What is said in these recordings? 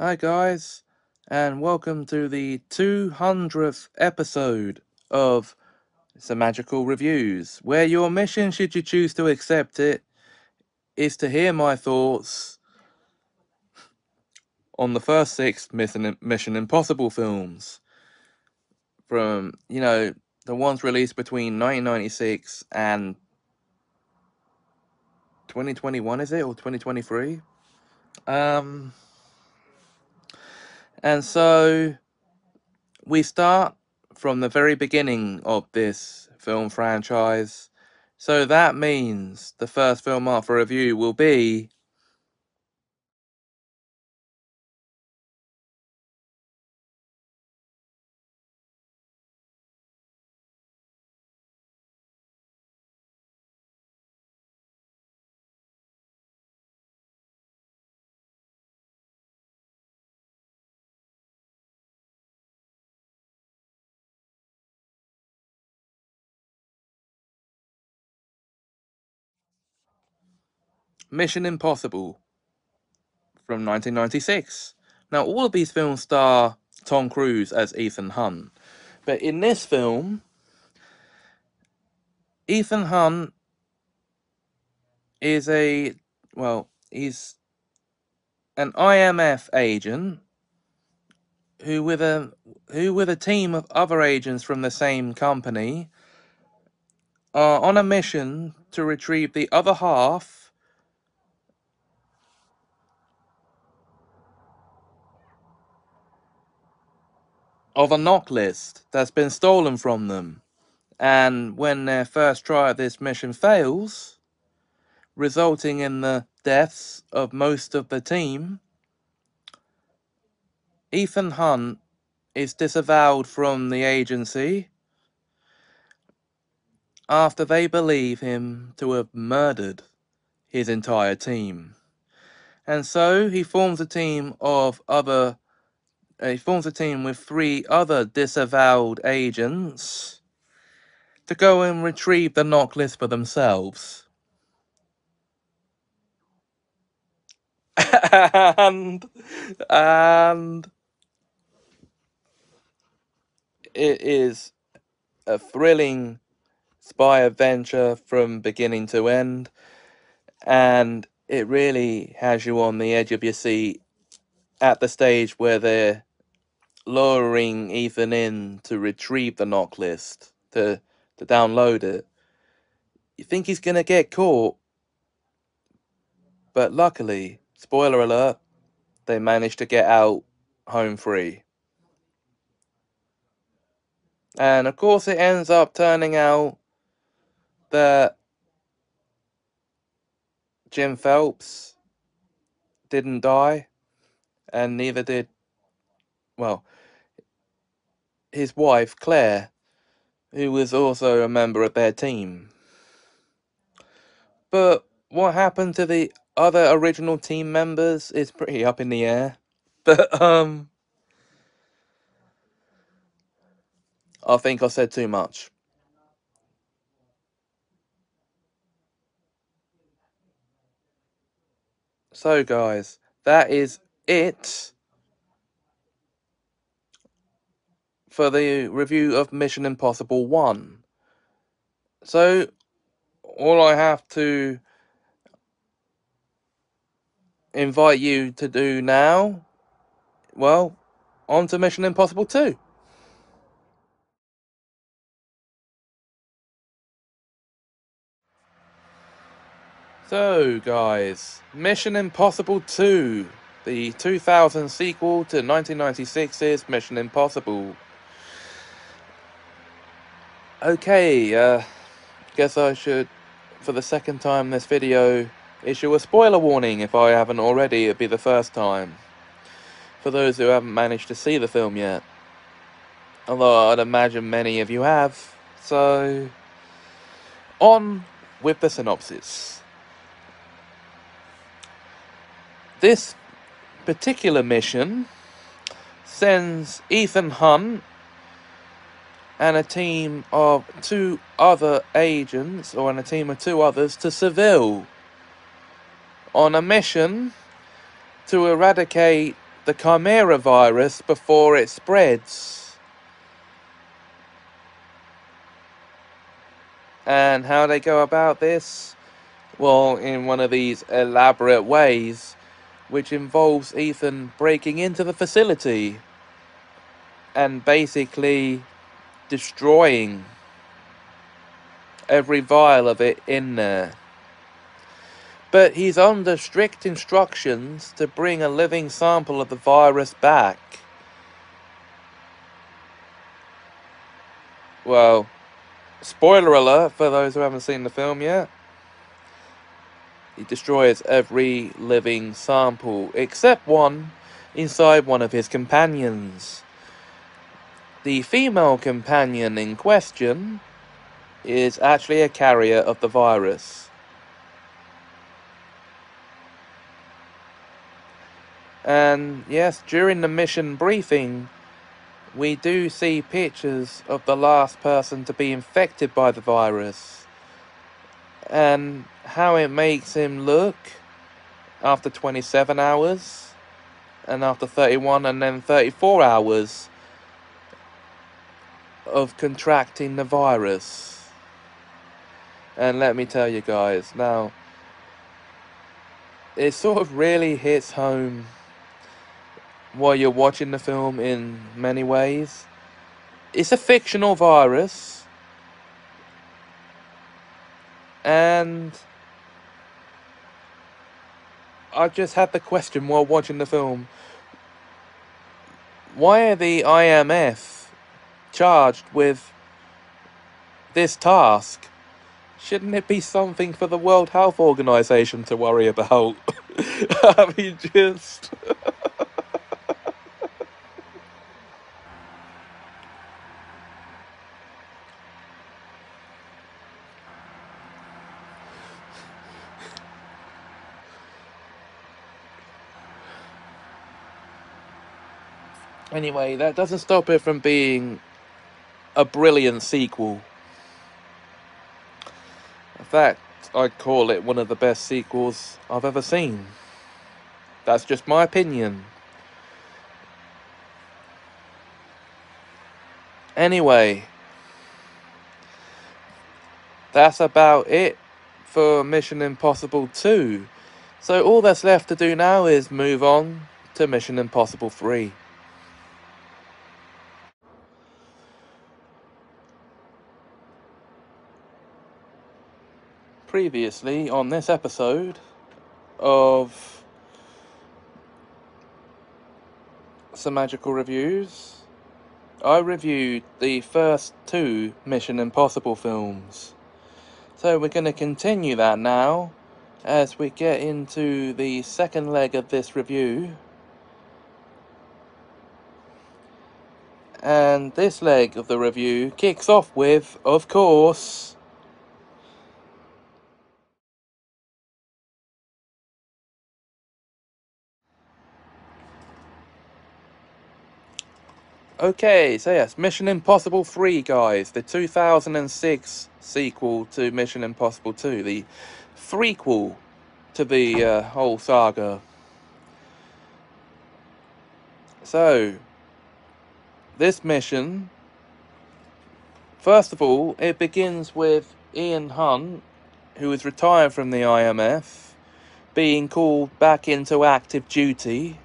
Hi guys, and welcome to the 200th episode of Semajical Reviews, where your mission, should you choose to accept it, is to hear my thoughts on the first six Mission Impossible films. From, the ones released between 1996 and 2021, is it? Or 2023? And so we start from the very beginning of this film franchise. So that means the first film up for review will be Mission Impossible from 1996. Now, all of these films star Tom Cruise as Ethan Hunt. But in this film, Ethan Hunt is he's an IMF agent who with a team of other agents from the same company are on a mission to retrieve the other half of a knock list that's been stolen from them. And when their first try at this mission fails, resulting in the deaths of most of the team, Ethan Hunt is disavowed from the agency after they believe him to have murdered his entire team. And so he forms a team with three other disavowed agents to go and retrieve the knock list for themselves. and and it is a thrilling spy adventure from beginning to end, and it really has you on the edge of your seat at the stage where they're luring Ethan in to retrieve the knock list, to download it. You think he's gonna get caught, but luckily, spoiler alert, they managed to get out home free. And of course it ends up turning out that Jim Phelps didn't die, and neither did, well, his wife, Claire, who was also a member of their team. But what happened to the other original team members is pretty up in the air. But, I think I said too much. So, guys, that is it for the review of Mission Impossible 1. So, all I have to invite you to do now, well, on to Mission Impossible 2. So, guys, Mission Impossible 2, the 2000 sequel to 1996's Mission Impossible. Okay, guess I should, for the second time this video, issue a spoiler warning if I haven't already. It'd be the first time. For those who haven't managed to see the film yet. Although I'd imagine many of you have. So, on with the synopsis. This particular mission sends Ethan Hunt and a team of two other agents, or a team of two others, to Seville on a mission to eradicate the Chimera virus before it spreads. And how they go about this? Well, in one of these elaborate ways, which involves Ethan breaking into the facility and basically destroying every vial of it in there. But he's under strict instructions to bring a living sample of the virus back. Well, spoiler alert for those who haven't seen the film yet. He destroys every living sample except one inside one of his companions. The female companion in question is actually a carrier of the virus. And yes, during the mission briefing, we do see pictures of the last person to be infected by the virus and how it makes him look after 27 hours and after 31 and then 34 hours of contracting the virus. And let me tell you guys, now, it sort of really hits home while you're watching the film in many ways. It's a fictional virus, and I just had the question while watching the film, why are the IMF charged with this task? Shouldn't it be something for the World Health Organization to worry about? I mean, just... Anyway, that doesn't stop it from being a brilliant sequel. In fact, I'd call it one of the best sequels I've ever seen. That's just my opinion. Anyway, that's about it for Mission Impossible 2. So all that's left to do now is move on to Mission Impossible 3. Previously on this episode of Semajical Reviews, I reviewed the first 2 Mission Impossible films. So we're going to continue that now as we get into the second leg of this review. And this leg of the review kicks off with, of course, okay, so yes, Mission Impossible 3, guys. The 2006 sequel to Mission Impossible 2. The threequel to the whole saga. So, this mission, first of all, it begins with Ian Hunt, who is retired from the IMF, being called back into active duty.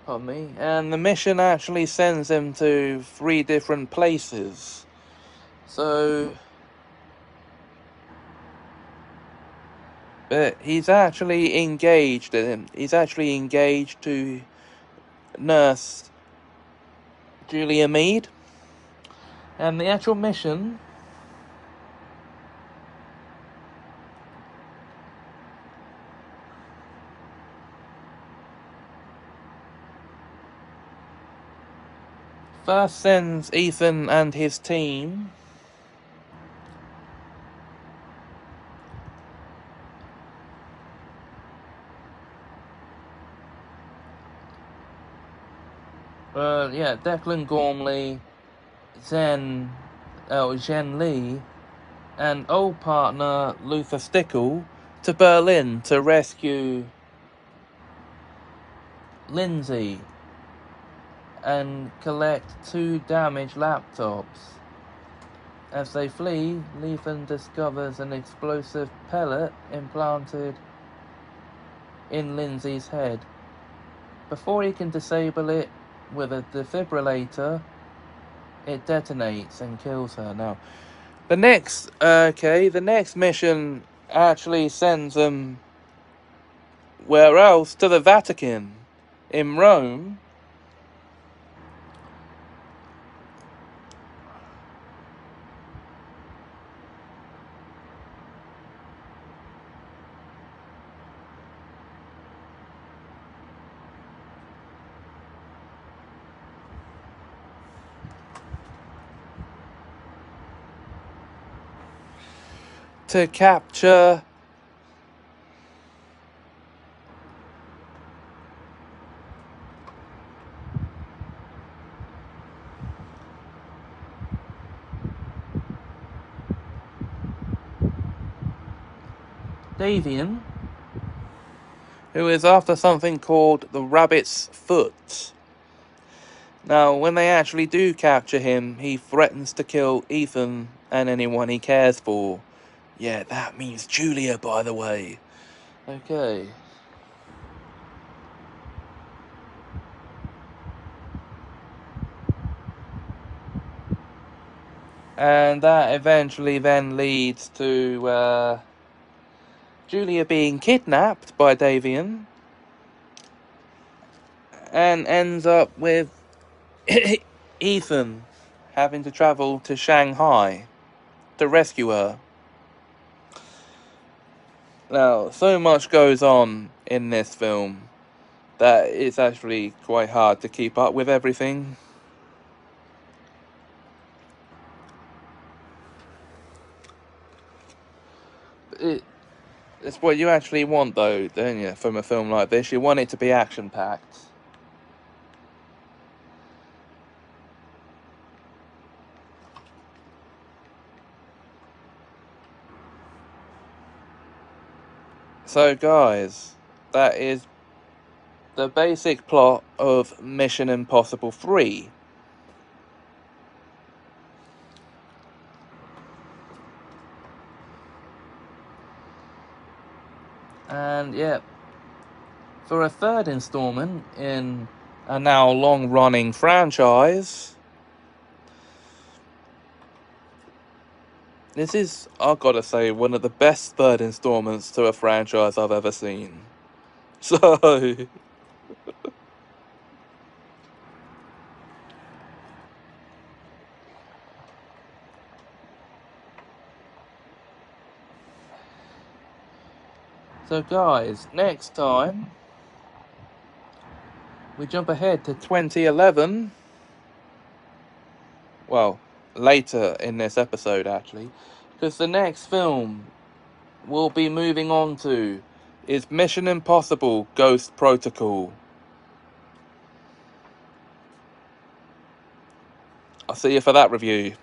Pardon me. And the mission actually sends him to 3 different places. So, but he's actually engaged to nurse Julia Mead. And the actual mission first sends Ethan and his team Declan Gormley, Zhen Li, and old partner Luther Stickle to Berlin to rescue Lindsay and collect 2 damaged laptops. As they flee, Lethan discovers an explosive pellet implanted in Lindsay's head. Before he can disable it with a defibrillator, it detonates and kills her. Now, the next mission actually sends them where else? To the Vatican, in Rome. To capture Davian, who is after something called the Rabbit's Foot. Now, when they actually do capture him, he threatens to kill Ethan and anyone he cares for. Yeah, that means Julia, by the way. Okay. And that eventually then leads to Julia being kidnapped by Davian. And ends up with Ethan having to travel to Shanghai to rescue her. Now, so much goes on in this film that it's actually quite hard to keep up with everything. It's what you actually want, though, don't you, from a film like this? You want it to be action-packed. So, guys, that is the basic plot of Mission Impossible 3. And, yeah, for a third installment in a now long-running franchise, this is, I've got to say, one of the best third installments to a franchise I've ever seen. So... So guys, next time we jump ahead to 2011. Well, later in this episode actually, because the next film we'll be moving on to is Mission Impossible Ghost Protocol. I'll see you for that review.